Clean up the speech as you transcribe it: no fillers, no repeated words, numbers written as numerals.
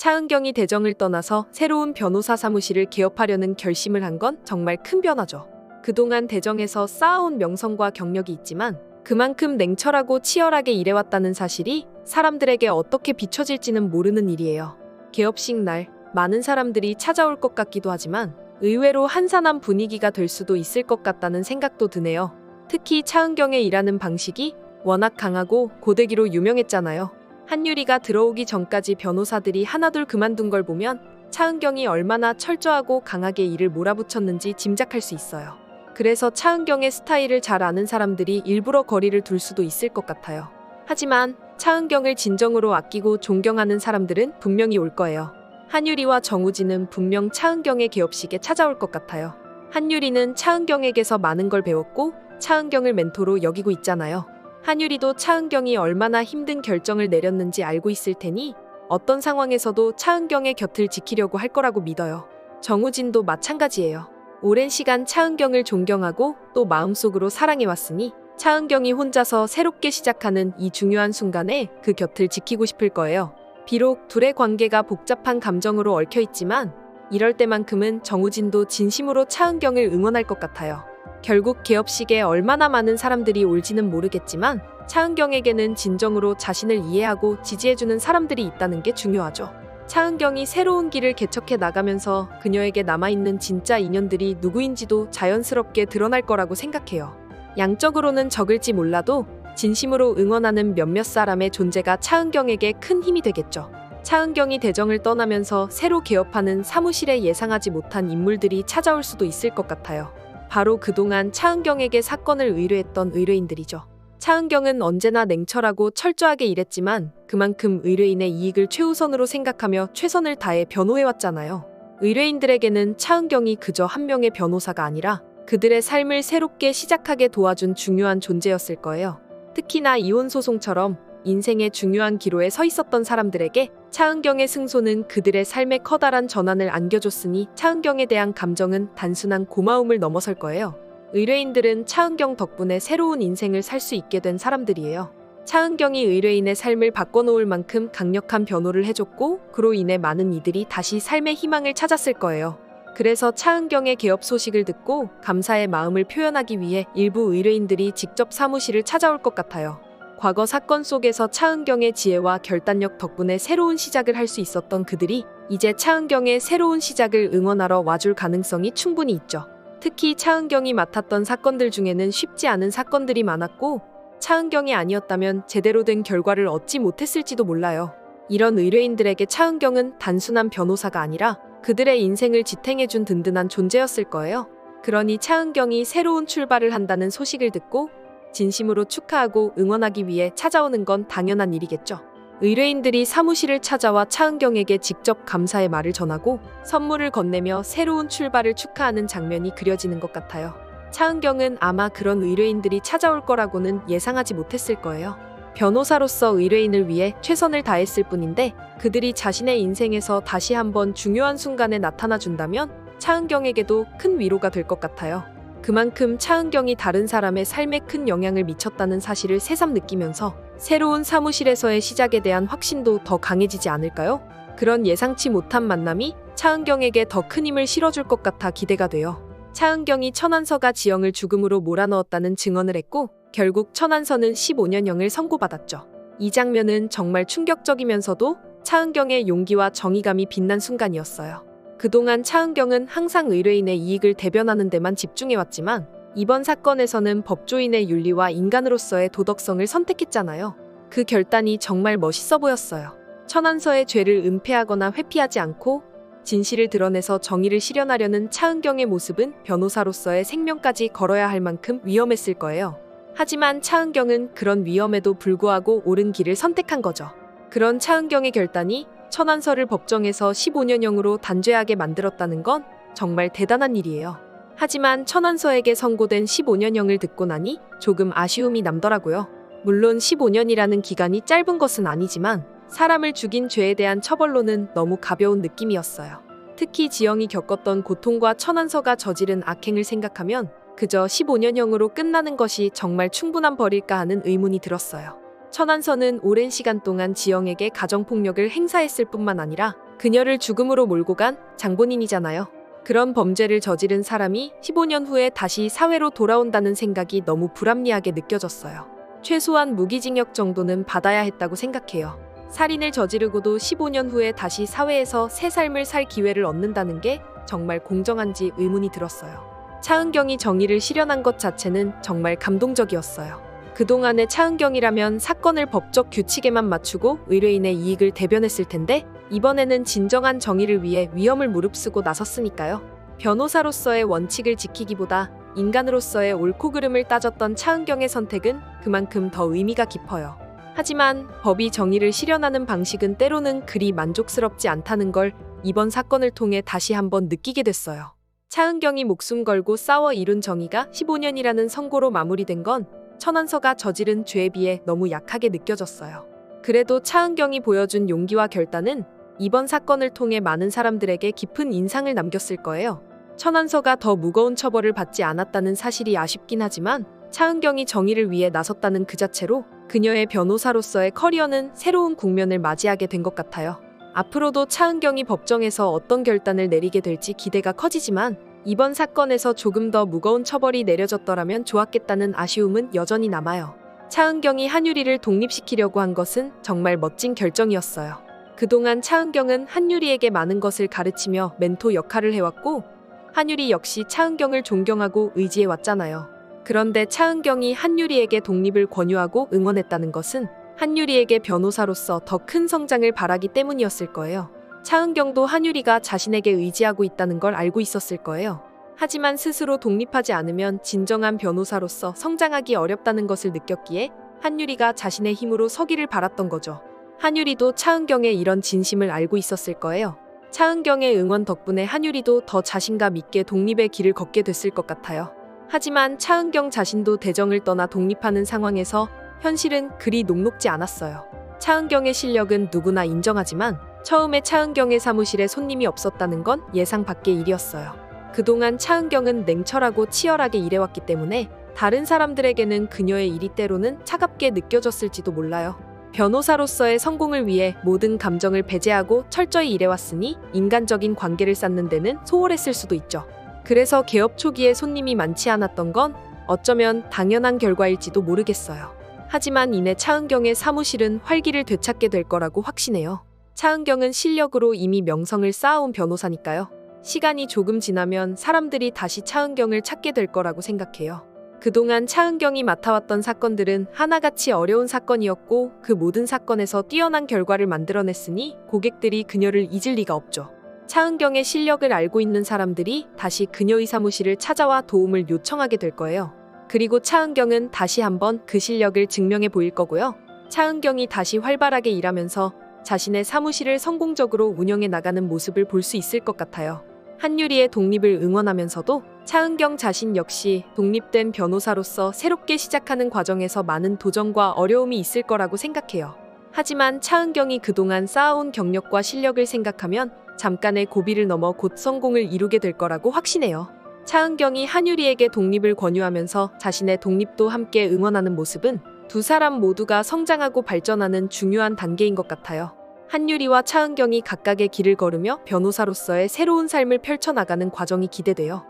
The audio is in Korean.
차은경이 대정을 떠나서 새로운 변호사 사무실을 개업하려는 결심을 한 건 정말 큰 변화죠. 그동안 대정에서 쌓아온 명성과 경력이 있지만 그만큼 냉철하고 치열하게 일해왔다는 사실이 사람들에게 어떻게 비춰질지는 모르는 일이에요. 개업식 날 많은 사람들이 찾아올 것 같기도 하지만 의외로 한산한 분위기가 될 수도 있을 것 같다는 생각도 드네요. 특히 차은경의 일하는 방식이 워낙 강하고 고데기로 유명했잖아요. 한유리가 들어오기 전까지 변호사들이 하나둘 그만둔 걸 보면 차은경이 얼마나 철저하고 강하게 일을 몰아붙였는지 짐작할 수 있어요. 그래서 차은경의 스타일을 잘 아는 사람들이 일부러 거리를 둘 수도 있을 것 같아요. 하지만 차은경을 진정으로 아끼고 존경하는 사람들은 분명히 올 거예요. 한유리와 정우진은 분명 차은경의 개업식에 찾아올 것 같아요. 한유리는 차은경에게서 많은 걸 배웠고 차은경을 멘토로 여기고 있잖아요. 한유리도 차은경이 얼마나 힘든 결정을 내렸는지 알고 있을 테니 어떤 상황에서도 차은경의 곁을 지키려고 할 거라고 믿어요. 정우진도 마찬가지예요. 오랜 시간 차은경을 존경하고 또 마음속으로 사랑해왔으니 차은경이 혼자서 새롭게 시작하는 이 중요한 순간에 그 곁을 지키고 싶을 거예요. 비록 둘의 관계가 복잡한 감정으로 얽혀있지만 이럴 때만큼은 정우진도 진심으로 차은경을 응원할 것 같아요. 결국 개업식에 얼마나 많은 사람들이 올지는 모르겠지만 차은경에게는 진정으로 자신을 이해하고 지지해주는 사람들이 있다는 게 중요하죠. 차은경이 새로운 길을 개척해 나가면서 그녀에게 남아있는 진짜 인연들이 누구인지도 자연스럽게 드러날 거라고 생각해요. 양적으로는 적을지 몰라도 진심으로 응원하는 몇몇 사람의 존재가 차은경에게 큰 힘이 되겠죠. 차은경이 대정을 떠나면서 새로 개업하는 사무실에 예상하지 못한 인물들이 찾아올 수도 있을 것 같아요. 바로 그동안 차은경에게 사건을 의뢰했던 의뢰인들이죠. 차은경은 언제나 냉철하고 철저하게 일했지만 그만큼 의뢰인의 이익을 최우선으로 생각하며 최선을 다해 변호해왔잖아요. 의뢰인들에게는 차은경이 그저 한 명의 변호사가 아니라 그들의 삶을 새롭게 시작하게 도와준 중요한 존재였을 거예요. 특히나 이혼소송처럼 인생의 중요한 기로에 서 있었던 사람들에게 차은경의 승소는 그들의 삶에 커다란 전환을 안겨줬으니 차은경에 대한 감정은 단순한 고마움을 넘어설 거예요. 의뢰인들은 차은경 덕분에 새로운 인생을 살 수 있게 된 사람들이에요. 차은경이 의뢰인의 삶을 바꿔놓을 만큼 강력한 변호를 해줬고 그로 인해 많은 이들이 다시 삶의 희망을 찾았을 거예요. 그래서 차은경의 개업 소식을 듣고 감사의 마음을 표현하기 위해 일부 의뢰인들이 직접 사무실을 찾아올 것 같아요. 과거 사건 속에서 차은경의 지혜와 결단력 덕분에 새로운 시작을 할 수 있었던 그들이 이제 차은경의 새로운 시작을 응원하러 와줄 가능성이 충분히 있죠. 특히 차은경이 맡았던 사건들 중에는 쉽지 않은 사건들이 많았고 차은경이 아니었다면 제대로 된 결과를 얻지 못했을지도 몰라요. 이런 의뢰인들에게 차은경은 단순한 변호사가 아니라 그들의 인생을 지탱해준 든든한 존재였을 거예요. 그러니 차은경이 새로운 출발을 한다는 소식을 듣고 진심으로 축하하고 응원하기 위해 찾아오는 건 당연한 일이겠죠. 의뢰인들이 사무실을 찾아와 차은경에게 직접 감사의 말을 전하고 선물을 건네며 새로운 출발을 축하하는 장면이 그려지는 것 같아요. 차은경은 아마 그런 의뢰인들이 찾아올 거라고는 예상하지 못했을 거예요. 변호사로서 의뢰인을 위해 최선을 다했을 뿐인데 그들이 자신의 인생에서 다시 한번 중요한 순간에 나타나 준다면 차은경에게도 큰 위로가 될 것 같아요. 그만큼 차은경이 다른 사람의 삶에 큰 영향을 미쳤다는 사실을 새삼 느끼면서 새로운 사무실에서의 시작에 대한 확신도 더 강해지지 않을까요? 그런 예상치 못한 만남이 차은경에게 더 큰 힘을 실어줄 것 같아 기대가 돼요. 차은경이 천안서가 지영을 죽음으로 몰아넣었다는 증언을 했고 결국 천안서는 15년형을 선고받았죠. 이 장면은 정말 충격적이면서도 차은경의 용기와 정의감이 빛난 순간이었어요. 그동안 차은경은 항상 의뢰인의 이익을 대변하는 데만 집중해왔지만 이번 사건에서는 법조인의 윤리와 인간으로서의 도덕성을 선택했잖아요. 그 결단이 정말 멋있어 보였어요. 천안서의 죄를 은폐하거나 회피하지 않고 진실을 드러내서 정의를 실현하려는 차은경의 모습은 변호사로서의 생명까지 걸어야 할 만큼 위험했을 거예요. 하지만 차은경은 그런 위험에도 불구하고 옳은 길을 선택한 거죠. 그런 차은경의 결단이 천안서를 법정에서 15년형으로 단죄하게 만들었다는 건 정말 대단한 일이에요. 하지만 천안서에게 선고된 15년형을 듣고 나니 조금 아쉬움이 남더라고요. 물론 15년이라는 기간이 짧은 것은 아니지만 사람을 죽인 죄에 대한 처벌로는 너무 가벼운 느낌이었어요. 특히 지영이 겪었던 고통과 천안서가 저지른 악행을 생각하면 그저 15년형으로 끝나는 것이 정말 충분한 벌일까 하는 의문이 들었어요. 천안서는 오랜 시간 동안 지영에게 가정폭력을 행사했을 뿐만 아니라 그녀를 죽음으로 몰고 간 장본인이잖아요. 그런 범죄를 저지른 사람이 15년 후에 다시 사회로 돌아온다는 생각이 너무 불합리하게 느껴졌어요. 최소한 무기징역 정도는 받아야 했다고 생각해요. 살인을 저지르고도 15년 후에 다시 사회에서 새 삶을 살 기회를 얻는다는 게 정말 공정한지 의문이 들었어요. 차은경이 정의를 실현한 것 자체는 정말 감동적이었어요. 그동안의 차은경이라면 사건을 법적 규칙에만 맞추고 의뢰인의 이익을 대변했을 텐데 이번에는 진정한 정의를 위해 위험을 무릅쓰고 나섰으니까요. 변호사로서의 원칙을 지키기보다 인간으로서의 옳고 그름을 따졌던 차은경의 선택은 그만큼 더 의미가 깊어요. 하지만 법이 정의를 실현하는 방식은 때로는 그리 만족스럽지 않다는 걸 이번 사건을 통해 다시 한번 느끼게 됐어요. 차은경이 목숨 걸고 싸워 이룬 정의가 15년이라는 선고로 마무리된 건 천안서가 저지른 죄에 비해 너무 약하게 느껴졌어요. 그래도 차은경이 보여준 용기와 결단은 이번 사건을 통해 많은 사람들에게 깊은 인상을 남겼을 거예요. 천안서가 더 무거운 처벌을 받지 않았다는 사실이 아쉽긴 하지만 차은경이 정의를 위해 나섰다는 그 자체로 그녀의 변호사로서의 커리어는 새로운 국면을 맞이하게 된 것 같아요. 앞으로도 차은경이 법정에서 어떤 결단을 내리게 될지 기대가 커지지만 이번 사건에서 조금 더 무거운 처벌이 내려졌더라면 좋았겠다는 아쉬움은 여전히 남아요. 차은경이 한유리를 독립시키려고 한 것은 정말 멋진 결정이었어요. 그동안 차은경은 한유리에게 많은 것을 가르치며 멘토 역할을 해왔고 한유리 역시 차은경을 존경하고 의지해왔잖아요. 그런데 차은경이 한유리에게 독립을 권유하고 응원했다는 것은 한유리에게 변호사로서 더 큰 성장을 바라기 때문이었을 거예요. 차은경도 한유리가 자신에게 의지하고 있다는 걸 알고 있었을 거예요. 하지만 스스로 독립하지 않으면 진정한 변호사로서 성장하기 어렵다는 것을 느꼈기에 한유리가 자신의 힘으로 서기를 바랐던 거죠. 한유리도 차은경의 이런 진심을 알고 있었을 거예요. 차은경의 응원 덕분에 한유리도 더 자신감 있게 독립의 길을 걷게 됐을 것 같아요. 하지만 차은경 자신도 대정을 떠나 독립하는 상황에서 현실은 그리 녹록지 않았어요. 차은경의 실력은 누구나 인정하지만 처음에 차은경의 사무실에 손님이 없었다는 건 예상 밖의 일이었어요. 그동안 차은경은 냉철하고 치열하게 일해왔기 때문에 다른 사람들에게는 그녀의 일이 때로는 차갑게 느껴졌을지도 몰라요. 변호사로서의 성공을 위해 모든 감정을 배제하고 철저히 일해왔으니 인간적인 관계를 쌓는 데는 소홀했을 수도 있죠. 그래서 개업 초기에 손님이 많지 않았던 건 어쩌면 당연한 결과일지도 모르겠어요. 하지만 이내 차은경의 사무실은 활기를 되찾게 될 거라고 확신해요. 차은경은 실력으로 이미 명성을 쌓아온 변호사니까요. 시간이 조금 지나면 사람들이 다시 차은경을 찾게 될 거라고 생각해요. 그동안 차은경이 맡아왔던 사건들은 하나같이 어려운 사건이었고 그 모든 사건에서 뛰어난 결과를 만들어냈으니 고객들이 그녀를 잊을 리가 없죠. 차은경의 실력을 알고 있는 사람들이 다시 그녀의 사무실을 찾아와 도움을 요청하게 될 거예요. 그리고 차은경은 다시 한번 그 실력을 증명해 보일 거고요. 차은경이 다시 활발하게 일하면서 자신의 사무실을 성공적으로 운영해 나가는 모습을 볼 수 있을 것 같아요. 한유리의 독립을 응원하면서도 차은경 자신 역시 독립된 변호사로서 새롭게 시작하는 과정에서 많은 도전과 어려움이 있을 거라고 생각해요. 하지만 차은경이 그동안 쌓아온 경력과 실력을 생각하면 잠깐의 고비를 넘어 곧 성공을 이루게 될 거라고 확신해요. 차은경이 한유리에게 독립을 권유하면서 자신의 독립도 함께 응원하는 모습은 두 사람 모두가 성장하고 발전하는 중요한 단계인 것 같아요. 한유리와 차은경이 각각의 길을 걸으며 변호사로서의 새로운 삶을 펼쳐나가는 과정이 기대돼요.